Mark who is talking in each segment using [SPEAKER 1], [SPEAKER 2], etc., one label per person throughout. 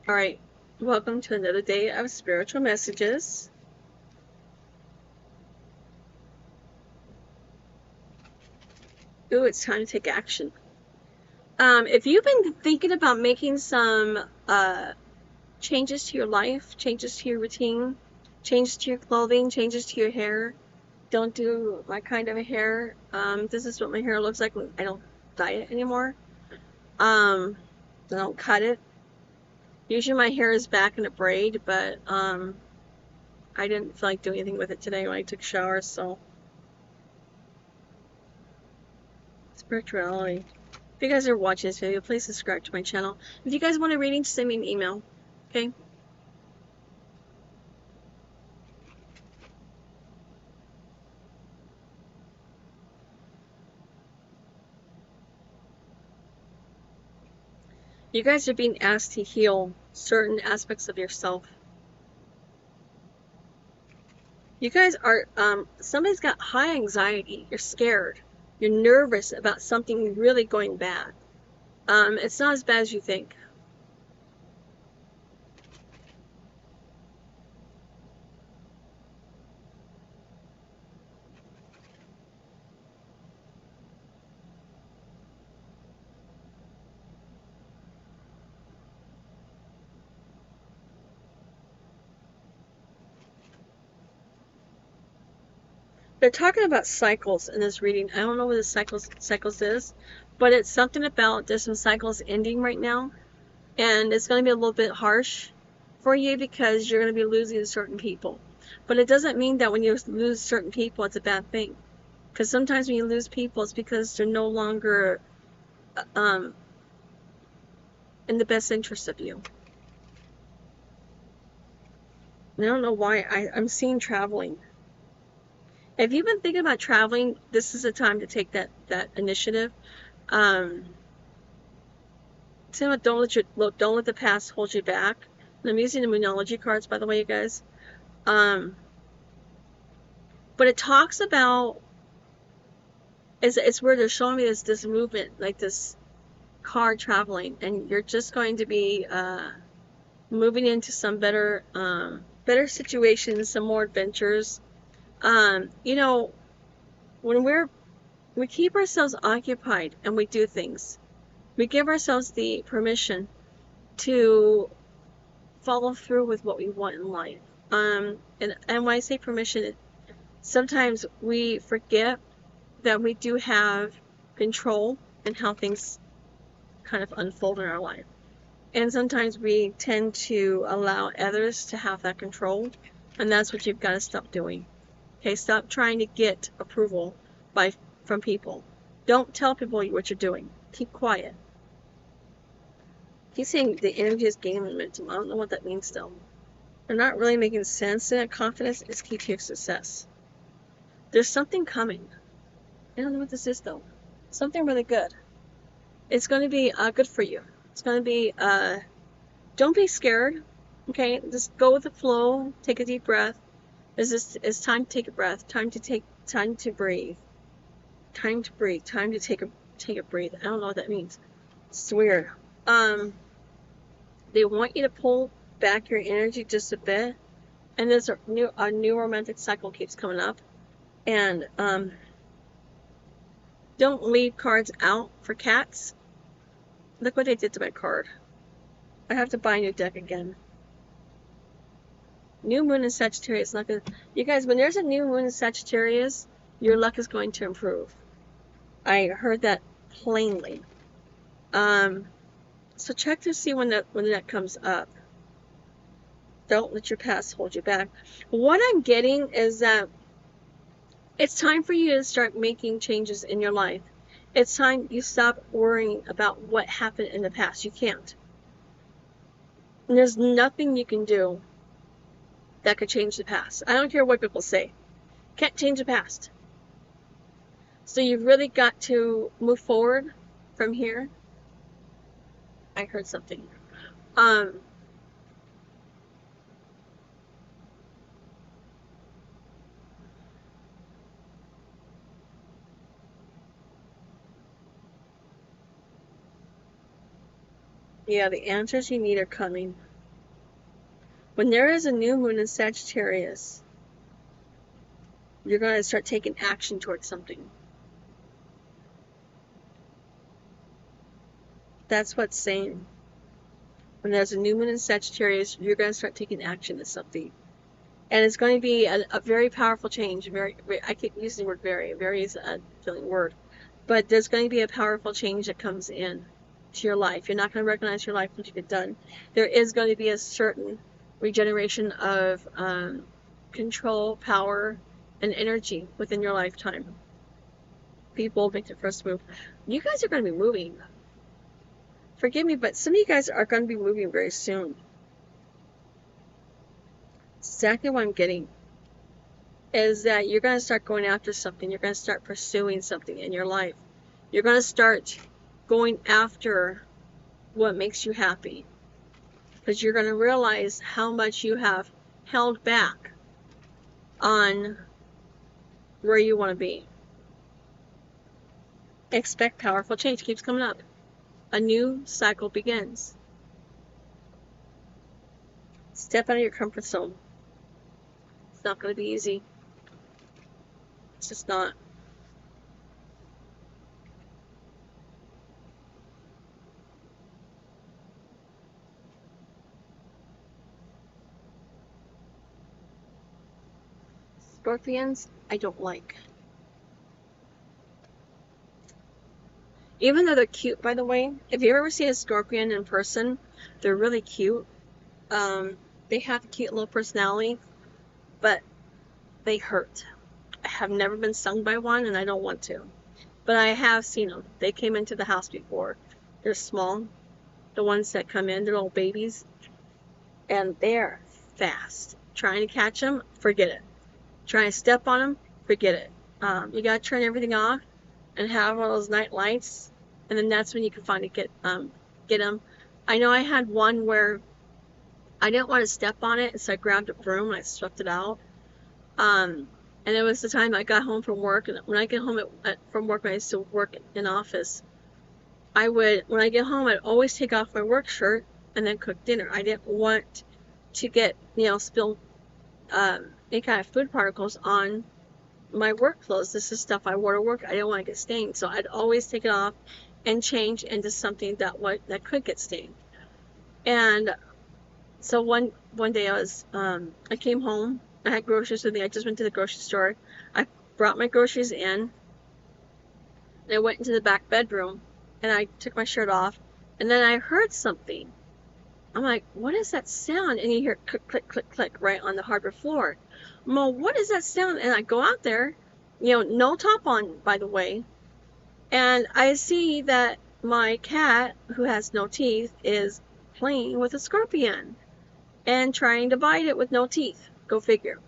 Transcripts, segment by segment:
[SPEAKER 1] All right, welcome to another day of spiritual messages. Ooh, it's time to take action. If you've been thinking about making some changes to your life, changes to your routine, changes to your clothing, changes to your hair, don't do my kind of hair. This is what my hair looks like when I don't dye it anymore. I don't cut it. Usually my hair is back in a braid, but I didn't feel like doing anything with it today when I took showers, so spirituality. If you guys are watching this video, please subscribe to my channel. If you guys want a reading, send me an email. Okay? You guys are being asked to heal certain aspects of yourself. You guys are, somebody's got high anxiety. You're scared. You're nervous about something really going bad. It's not as bad as you think. They're talking about cycles in this reading. I don't know what the cycles is, but it's something about there's some cycles ending right now, and it's going to be a little bit harsh for you because you're going to be losing certain people. But it doesn't mean that when you lose certain people, it's a bad thing. Because sometimes when you lose people, it's because they're no longer um, in the best interest of you. And I don't know why I'm seeing traveling. If you've been thinking about traveling, this is the time to take that initiative. Um, don't let the past hold you back. And I'm using the Moonology cards, by the way, you guys. Um, but it talks about it's where they're showing me this movement, like this car traveling, and you're just going to be moving into some better situations, some more adventures. You know, when we keep ourselves occupied and we do things, we give ourselves the permission to follow through with what we want in life. And when I say permission, sometimes we forget that we do have control in how things kind of unfold in our life. And sometimes we tend to allow others to have that control, and that's what you've got to stop doing. Okay, stop trying to get approval from people. Don't tell people what you're doing. Keep quiet. He's saying the energy is gaining momentum. I don't know what that means still. They're not really making sense in it. Confidence is key to your success. There's something coming. I don't know what this is though. Something really good. It's going to be good for you. It's going to be, don't be scared. Okay, just go with the flow. Take a deep breath. It's time to take a breath. Time to breathe. Time to breathe. Time to take a breathe. I don't know what that means. It's weird. Um, they want you to pull back your energy just a bit, and there's a new romantic cycle keeps coming up, and don't leave cards out for cats. Look what they did to my card. I have to buy a new deck again. New moon in Sagittarius. You guys, when there's a new moon in Sagittarius, your luck is going to improve. I heard that plainly. So check to see when that comes up. Don't let your past hold you back. What I'm getting is that it's time for you to start making changes in your life. It's time you stop worrying about what happened in the past. You can't. And there's nothing you can do that could change the past. I don't care what people say. Can't change the past. So you've really got to move forward from here. I heard something. Um, yeah, the answers you need are coming. When there is a new moon in Sagittarius, you're going to start taking action towards something. That's what's saying. When there's a new moon in Sagittarius, you're going to start taking action to something. And it's going to be a very powerful change. I keep using the word very. Very is a feeling word. But there's going to be a powerful change that comes in to your life. You're not going to recognize your life once you get done. There is going to be a certain regeneration of control, power, and energy within your lifetime. People make the first move. You guys are going to be moving. Forgive me, but some of you guys are going to be moving very soon. Exactly what I'm getting is that you're going to start going after something. You're going to start pursuing something in your life. You're going to start going after what makes you happy, because you're going to realize how much you have held back on where you want to be. Expect powerful change. Keeps coming up. A new cycle begins. Step out of your comfort zone. It's not going to be easy. It's just not. Scorpions, I don't like. Even though they're cute, by the way, if you ever see a scorpion in person, they're really cute. They have a cute little personality, but they hurt. I have never been stung by one, and I don't want to. But I have seen them. They came into the house before. They're small. The ones that come in, they're little babies. And they're fast. Trying to catch them, forget it. Trying to step on them, forget it. You gotta turn everything off and have one of those night lights, and then that's when you can finally get them. I know I had one where I didn't want to step on it, so I grabbed a broom and I swept it out. And it was the time I got home from work, and when I get home from work, when I used to work in office, when I get home, I'd always take off my work shirt and then cook dinner. I didn't want to get, spill any kind of food particles on my work clothes. This is stuff I wore to work. I didn't want to get stained, so I'd always take it off and change into something that could get stained. And so one day I came home. I had groceries with me. I just went to the grocery store. I brought my groceries in. And I went into the back bedroom and I took my shirt off. And then I heard something. I'm like, what is that sound? And you hear click, click, click, click right on the hardwood floor. I'm like, what is that sound? And I go out there, no top on, by the way. And I see that my cat, who has no teeth, is playing with a scorpion and trying to bite it with no teeth. Go figure.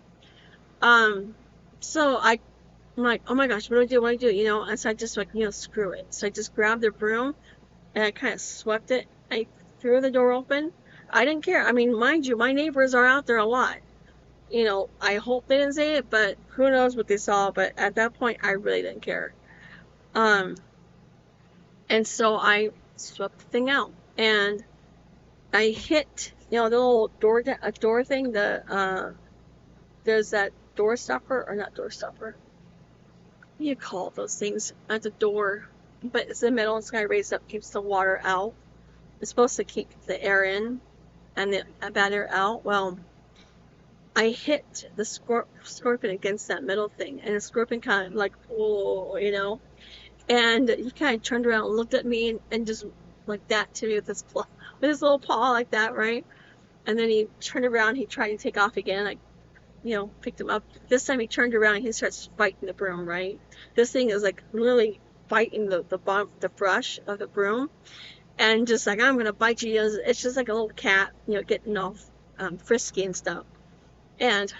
[SPEAKER 1] So I'm like, oh my gosh, what do I do? What do I do? And so I just screw it. So I just grabbed the broom and I kind of swept it. I threw the door open. I didn't care. I mean, mind you, my neighbors are out there a lot. I hope they didn't say it, but who knows what they saw. But at that point, I really didn't care. And so I swept the thing out, and I hit, the little door thing. There's that door stopper, or not door stopper. What do you call those things at the door? But it's in the middle. It's kind of raised up, keeps the water out. It's supposed to keep the air in and the bad air out. Well, I hit the scorpion against that middle thing, and the scorpion kind of like, oh, and he kind of turned around and looked at me and just like that to me with his little paw like that, right? And then he turned around, he tried to take off again. I, picked him up. This time he turned around and he starts biting the broom, right? This thing is like literally biting the brush of the broom, and just like, I'm gonna bite you. It's just like a little cat, getting all frisky and stuff. And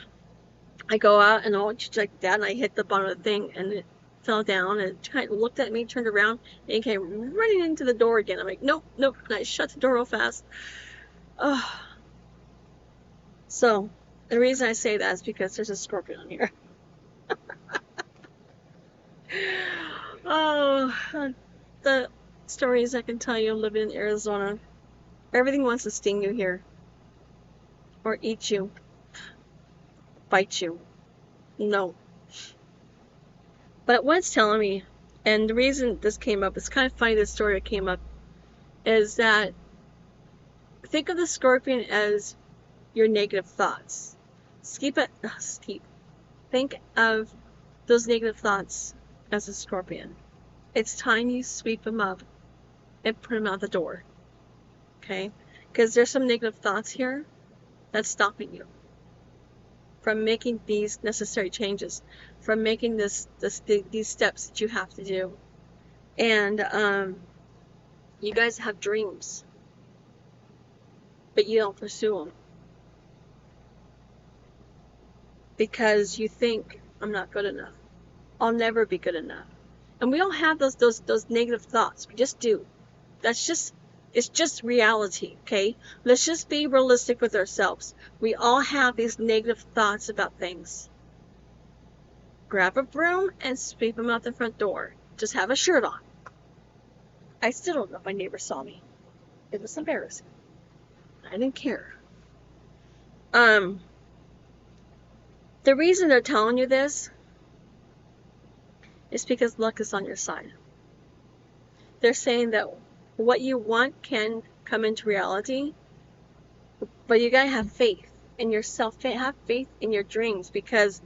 [SPEAKER 1] I go out and all just like that, and I hit the bottom of the thing, and it fell down, and it kind of looked at me, turned around, and came running into the door again. I'm like, nope, nope, and I shut the door real fast. Oh. So the reason I say that is because there's a scorpion on here. Oh, the stories I can tell you living in Arizona. Everything wants to sting you here. or eat you, bite you. No. But what it's telling me, and the reason this came up, it's kind of funny this story that came up, is that think of the scorpion as your negative thoughts. Think of those negative thoughts as a scorpion. It's time you sweep them up and put them out the door. Okay? Because there's some negative thoughts here that's stopping you from making these necessary changes, from making these steps that you have to do. And you guys have dreams, but you don't pursue them because you think, I'm not good enough. I'll never be good enough. And we all have those negative thoughts. We just do. It's just reality, okay? Let's just be realistic with ourselves. We all have these negative thoughts about things. Grab a broom and sweep them out the front door. Just have a shirt on. I still don't know if my neighbor saw me. It was embarrassing. I didn't care. The reason they're telling you this is because luck is on your side. They're saying that what you want can come into reality, but you gotta have faith in yourself. Have faith in your dreams, because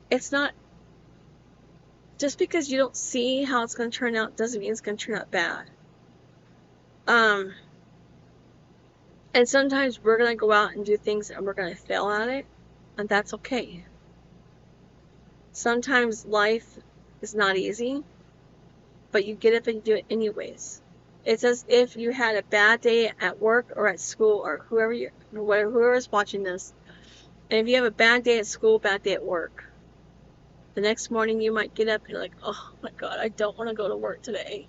[SPEAKER 1] it's not just because you don't see how it's going to turn out doesn't mean it's going to turn out bad. And sometimes we're going to go out and do things and we're going to fail at it, and that's okay. Sometimes life is not easy, but you get up and do it anyways. It's as if you had a bad day at work or at school, or whoever is watching this. And if you have a bad day at school, bad day at work, the next morning you might get up and you're like, oh my God, I don't want to go to work today.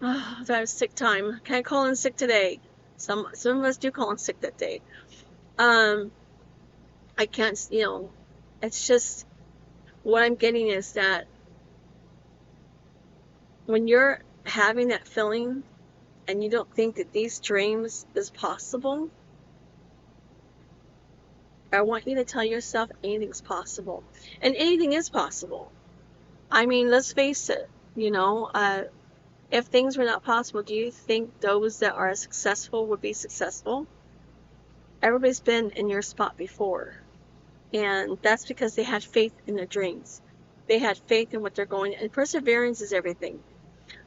[SPEAKER 1] Oh, I have sick time. Can I call in sick today? Some of us do call in sick that day. I can't, it's just, what I'm getting is that when you're having that feeling and you don't think that these dreams is possible, I want you to tell yourself anything's possible. And anything is possible. I mean, let's face it, if things were not possible, do you think those that are successful would be successful? Everybody's been in your spot before. And that's because they had faith in their dreams. They had faith in what they're going, and perseverance is everything.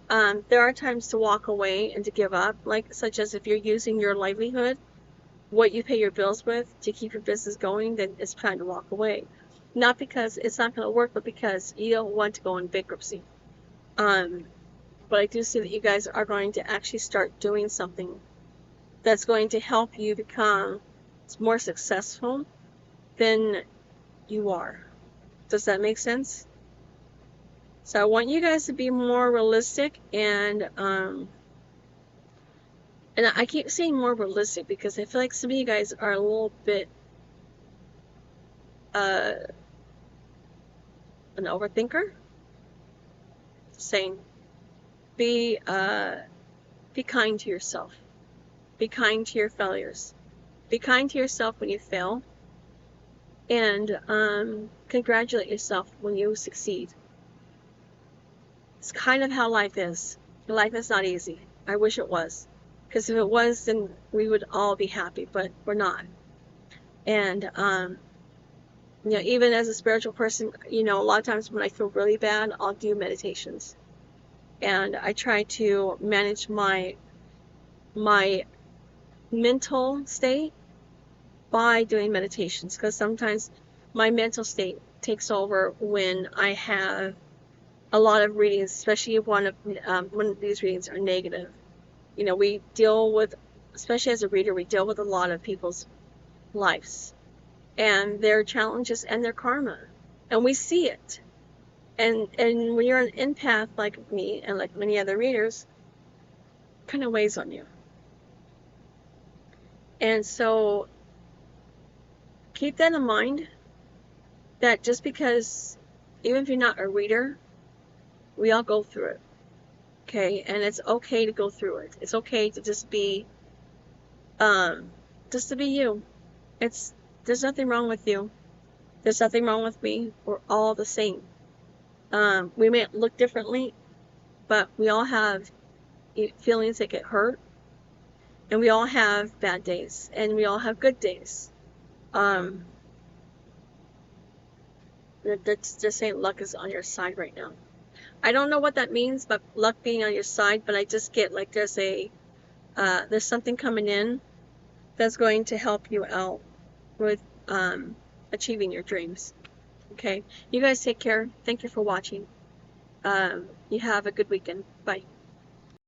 [SPEAKER 1] There are times to walk away and to give up, such as if you're using your livelihood, what you pay your bills with, to keep your business going, then it's time to walk away. Not because it's not going to work, but because you don't want to go in bankruptcy. But I do see that you guys are going to actually start doing something that's going to help you become more successful than you are. Does that make sense? So I want you guys to be more realistic, and I keep saying more realistic because I feel like some of you guys are a little bit an overthinker. Saying be kind to yourself. Be kind to your failures. Be kind to yourself when you fail, and congratulate yourself when you succeed. It's kind of how life is. Life is not easy. I wish it was. Because if it was, then we would all be happy, but we're not. And, even as a spiritual person, a lot of times when I feel really bad, I'll do meditations. And I try to manage my mental state by doing meditations. Because sometimes my mental state takes over when I have a lot of readings, especially when these readings are negative. We deal with, especially as a reader, we deal with a lot of people's lives and their challenges and their karma, and we see it. And when you're an empath like me and like many other readers, it kind of weighs on you. And so keep that in mind, that just because, even if you're not a reader, we all go through it. Okay, and it's okay to go through it. It's okay to just be you. There's nothing wrong with you. There's nothing wrong with me. We're all the same. We may look differently, but we all have feelings that get hurt, and we all have bad days, and we all have good days. Um, that's just saying luck is on your side right now. I don't know what that means, but luck being on your side, but I just get like there's something coming in that's going to help you out with achieving your dreams. Okay, you guys take care. Thank you for watching. You have a good weekend. Bye.